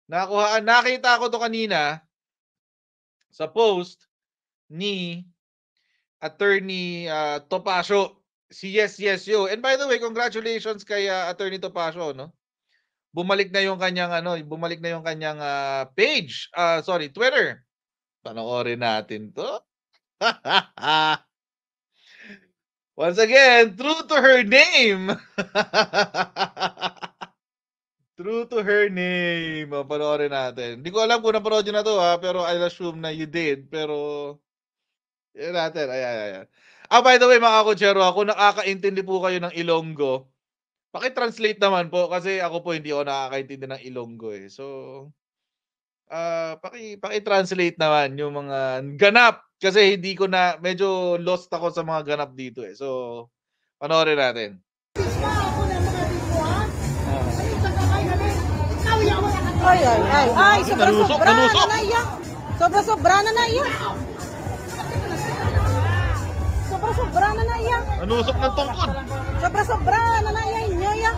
Nakita ko to kanina sa post ni Attorney Topacio. Si Yes Yes Yo. And by the way, congratulations kay Attorney Topacio, no? Bumalik na yung kanyang page. Sorry, Twitter. Panoorin natin 'to. Once again, true to her name. True to her name. Panoorin natin. Hindi ko alam kung napanood nyo na to pero I'll assume na you did. Pero, yun natin. Ayan. By the way, mga kutsero, kung nakakaintindi po kayo ng Ilonggo, paki-translate naman po kasi ako po hindi ako nakakaintindi ng Ilonggo eh. So, paki-translate naman yung mga ganap kasi hindi ko na, medyo lost ako sa mga ganap dito eh. So, panoorin natin. Ay, sobra-sobra na iya. Sobra-sobra na iya. Sobra-sobra na iya. Nanusok ng tungkod. Sobra-sobra na iya inyo ya.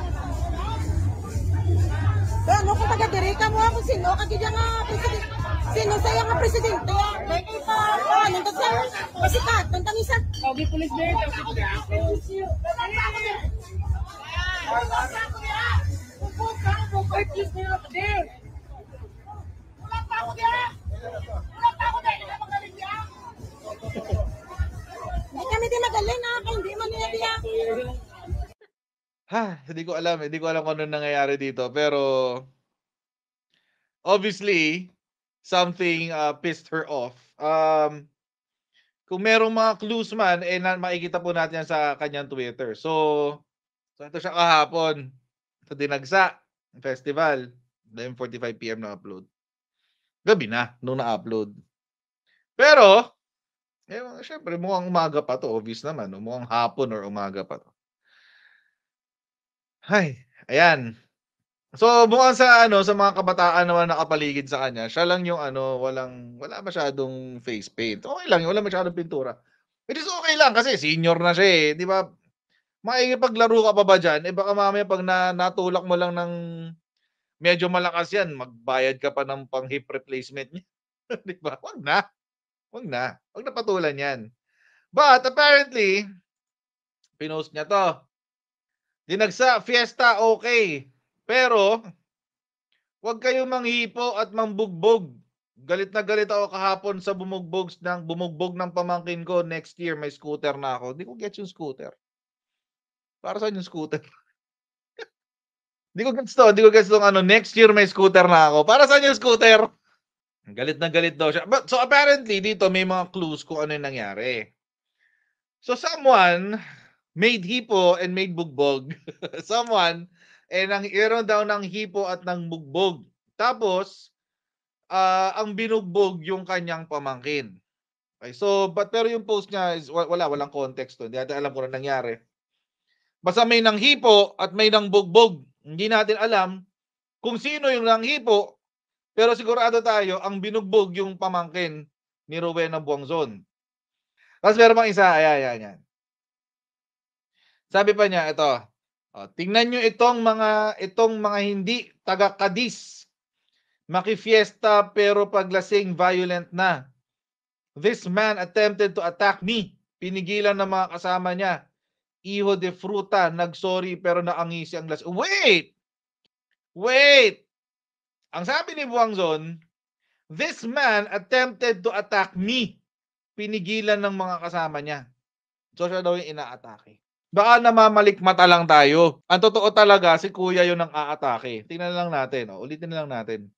Ano kung taga-direka mo ako sino kagidya nga presidente. Sino saya nga presidente ya? May ipa, ano to sir? Basikat, tantang isa. Okay, police there. Hindi kami di magaling na, hindi man nila diya. Hindi ko alam kung ano nangyayari dito pero obviously something pissed her off. Kung merong mga clues man makikita po natin yan sa kanyang Twitter. So ito siya kahapon sa Dinagsa Festival, 11:45 PM na upload. Gabi na nung na-upload. Pero syempre mukhang umaga pa to, obvious naman, mukhang hapon or umaga pa to. Ayan. So mukhang sa mga kabataan naman nakapaligid sa kanya, siya lang yung wala masyadong face paint. Okay lang, wala masyadong pintura. It is okay lang kasi senior na siya eh, 'di ba? Makikipaglaro ka pa ba diyan? Baka mamaya pag natulak mo lang ng medyo malakas yan, magbayad ka pa ng pang hip replacement niya. 'Di ba? Wag na. Wag na patulan yan. But apparently, pinost niya to. Dinagsa, fiesta, okay. Pero, wag kayong manghipo at mangbugbog. Galit na galit ako kahapon sa bumugbog ng pamangkin ko. Next year, may scooter na ako. Hindi ko get yung scooter. Para saan yung scooter? Hindi ko gets to next year may scooter na ako. Para saan yung scooter? Galit na galit daw siya. But, so apparently, dito may mga clues kung ano yung nangyari. So someone made hipo and made bugbog. Someone, nang daw ng hipo at ng bugbog. Tapos, ang binugbog yung kanyang pamangkin. Okay, so, pero yung post niya is walang context to. Hindi natin alam kung ano nangyari. Basta may nang hipo at may nang bugbog. Hindi natin alam kung sino yung nang hipo, pero sigurado tayo, ang binugbog yung pamangkin ni Rowena Buangzon. Tapos meron pang isa, ayan. Sabi pa niya, ito, tingnan nyo itong mga hindi taga-Cadiz. Makifiesta pero paglasing violent na. This man attempted to attack me. Pinigilan ng mga kasama niya. Iho de fruta, nagsorry pero naangisi ang lasing. Wait! Ang sabi ni Buangzon, this man attempted to attack me. Pinigilan ng mga kasama niya. So siya daw yung inaatake. Baka namamalikmata lang tayo. Ang totoo talaga, si kuya yun ang aatake. Tingnan lang natin. Ulitin lang natin.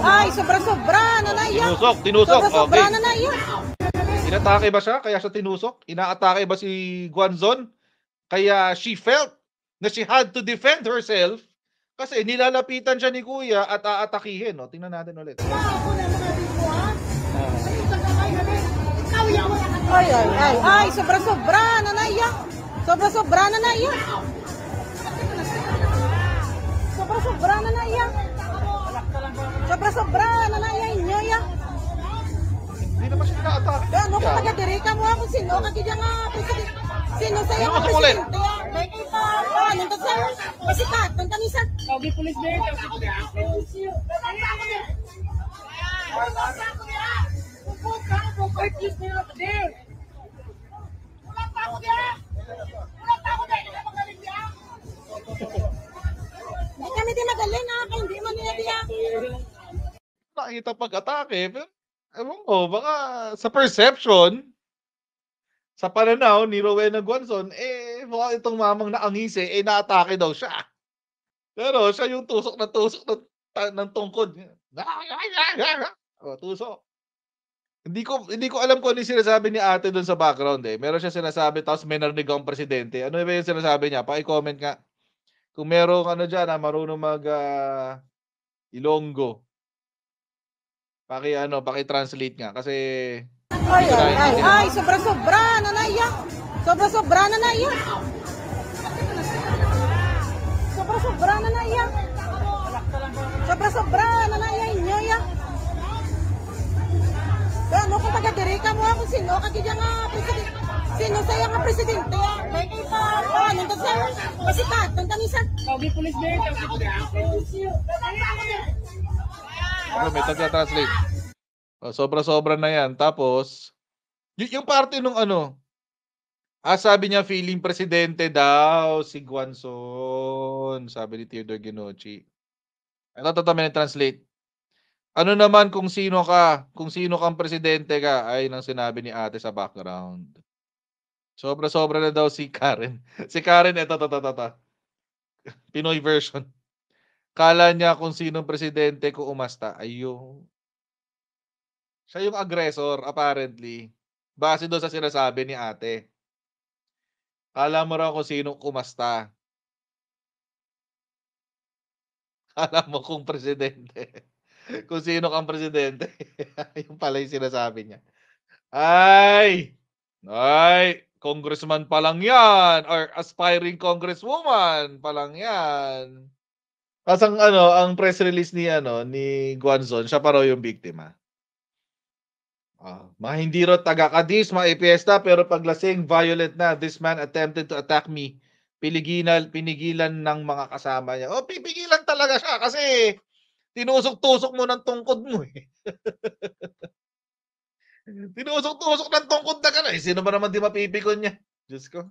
Ay, sobra-sobra na iya. Tinusok. Sobra-sobra Okay. na iya. Inatake ba siya? Kaya siya tinusok? Inaatake ba si Guanzon? Kaya she felt na she had to defend herself kasi nilalapitan siya ni kuya at aatakihin. Tingnan natin ulit. Ay, sobra-sobra na iya. Sobra-sobra na iya. Sobra-sobra na iya. Sobra-sobra na iya inyo ya. Hindi naman siya inaatake. Ano kung taga-direka mo ako sino kagidya nga presidente. Sino saya nga Tinusok ulit. presidente ya? May ipa, ano Pasikat, ang tanisa. Tawag yung pulis din. Hindi kami di magaling ha, kaya hindi man nila diya. Nakita pag-atake, pero ewan ko, baka sa perception, sa pananaw ni Rowena Guanzon, mukhang itong mamang naangisi, naatake daw siya. Pero siya yung tusok ng tungkod. Tusok. Hindi ko alam kung ano yung sinasabi ni ate doon sa background Meron siya sinasabi tapos may narinig akong presidente. Ano ba yung sinasabi niya? Paki-comment nga. Kung merong ano diyan marunong mag Ilonggo. Paki-translate nga kasi Ay, sobra-sobra na naiya. Sobra-sobra na naiya. Sobra-sobra na naiya. Sobra-sobra na naiya inyo ya. Kaya ano kung taga-diri ka mo ako sino kagidya nga presidente. Sino saya nga presidente ya. May kita ano to sa pasikat ang tanisa. Tawag yung pulis din. may taga-translate. Sobra-sobra na yan. Tapos, yung parte nung sabi niya feeling presidente daw si Guanzon. Sabi ni Theodore Ginochi. Ito translate. Ano naman kung sino kang presidente ka, ay nang sinabi ni ate sa background. Sobra-sobra na daw si Karen. Si Karen, ito. Pinoy version. Kala niya kung sinong presidente ko umasta. Ayun. Siya yung aggressor, apparently. Base doon sa sinasabi ni ate. Kala mo raw kung sinong kumasta. Kala mo kung presidente. Kung sino kang presidente. Yung pala yung sinasabi niya. Ay, congressman pa lang yan. Or aspiring congresswoman pa lang yan. Kasi ang press release ni Guanzon, siya pa raw yung biktima. Hindi raw taga-Cadiz, maipiesta, pero paglasing, violent na. This man attempted to attack me. Pinigilan ng mga kasama niya. Pipigilan talaga siya kasi tinusok-tusok mo ng tungkod mo Tinusok-tusok ng tungkod na ka na. Sino ba naman di mapipikon niya? Diyos ko.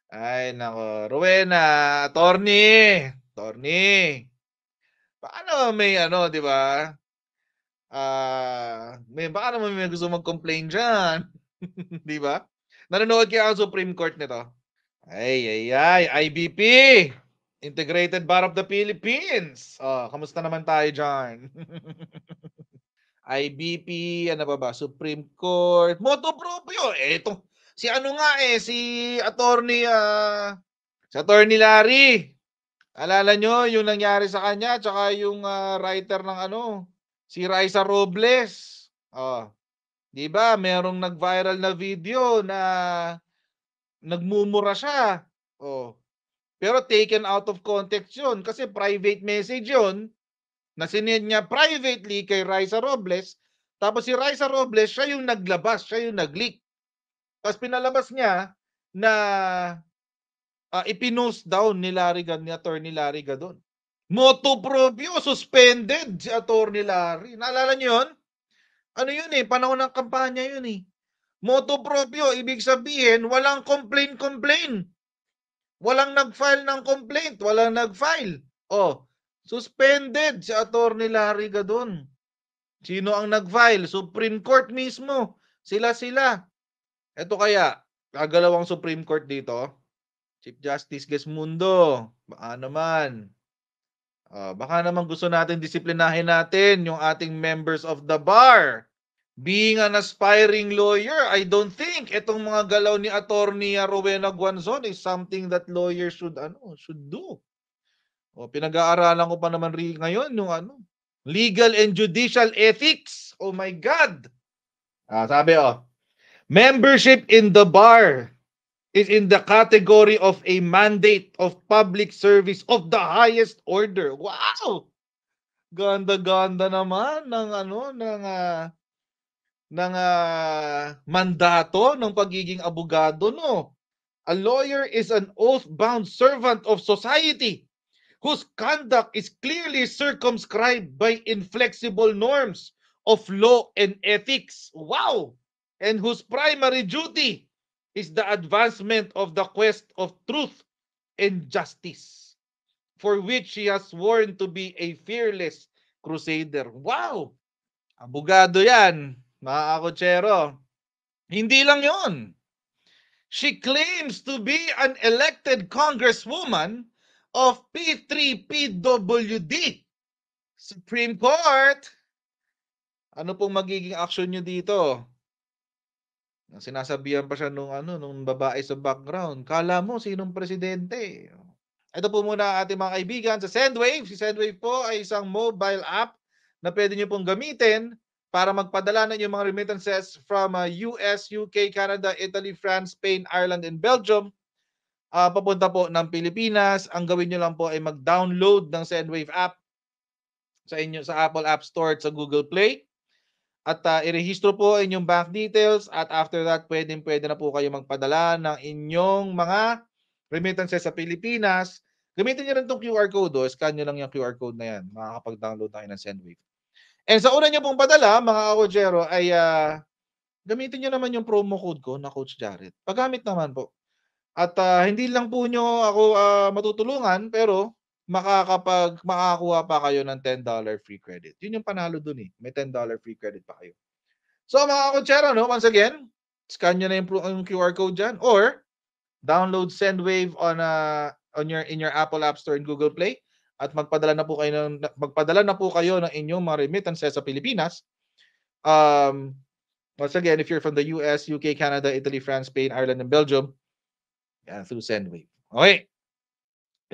Ay, nako. Rowena, attorney. Paano may di ba? Baka naman may gusto mag-complain dyan. Di ba? Nanonood kaya ang Supreme Court nito. Ay, IBP. Integrated Bar of the Philippines. Kamusta naman tayo dyan? IBP, ano ba? Supreme Court, motu proprio. Ito, si Attorney Larry. Alala nyo yung nangyari sa kanya, tsaka yung writer ng si Raisa Robles. Di ba? Merong nag-viral na video na nagmumura siya. Pero taken out of context yun kasi private message yun na sinend niya privately kay Raisa Robles. Tapos si Raisa Robles, siya yung naglabas, siya yung nag-leak. Tapos pinalabas niya na ipinost down ni Attorney Larry Gadon. Motu proprio, suspended si Attorney Larry. Naalala niyo yun? Ano yun panahon ng kampanya yun Motu proprio, ibig sabihin, walang complain. Walang nag-file ng complaint, walang nag-file. Suspended si Attorney Larry Gadon. Sino ang nag-file? Supreme Court mismo. Sila. Ito kaya, gagalawang Supreme Court dito. Chief Justice Gesmundo. Baka naman gusto natin disiplinahin natin yung ating members of the bar. Being an aspiring lawyer, I don't think itong mga galaw ni Attorney Rowena Guanzon is something that lawyers should do. Pinag-aaralan ko pa naman ngayon yung legal and judicial ethics. Oh my God. Sabi membership in the bar is in the category of a mandate of public service of the highest order. Wow! Ganda-ganda naman ng mandato ng pagiging abogado, no? A lawyer is an oath-bound servant of society whose conduct is clearly circumscribed by inflexible norms of law and ethics. Wow! And whose primary duty is the advancement of the quest of truth and justice, for which he has sworn to be a fearless crusader. Wow! Abogado yan, mga kakotsero. Hindi lang yon. She claims to be an elected congresswoman of P3PWD. Supreme Court. Ano pong magiging action nyo dito? Sinasabihan pa siya nung babae sa background. Kala mo sinong presidente? Ito po muna ang ating mga kaibigan sa Sendwave. Si Sendwave po ay isang mobile app na pwede nyo pong gamitin para magpadala ng inyong mga remittances from US, UK, Canada, Italy, France, Spain, Ireland, and Belgium. Papunta po ng Pilipinas. Ang gawin nyo lang po ay mag-download ng Sendwave app sa Apple App Store at sa Google Play. At irehistro po inyong bank details at after that, pwede na po kayo magpadala ng inyong mga remittances sa Pilipinas. Gamitin nyo rin itong QR code. Scan nyo lang yung QR code na yan. Makakapag-download tayo ng Sendwave. And sa una nyo pong padala, mga kakotsero, ay gamitin nyo naman yung promo code ko na Coach Jared. Paggamit naman po. At hindi lang po nyo ako matutulungan, pero makakakuha pa kayo ng $10 free credit. Yun yung panalo dun eh. May $10 free credit pa kayo. So mga kakotsero, once again, scan nyo na yung QR code dyan or download Sendwave in your Apple App Store and Google Play at magpadala na po kayo ng inyong mga remittances sa Pilipinas. Once again, if you're from the US, UK, Canada, Italy, France, Spain, Ireland, and Belgium, through Sendwave. Okay.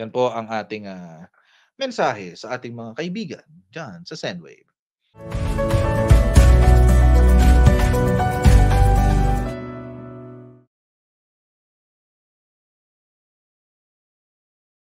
Yan po ang ating mensahe sa ating mga kaibigan dyan sa Sendwave.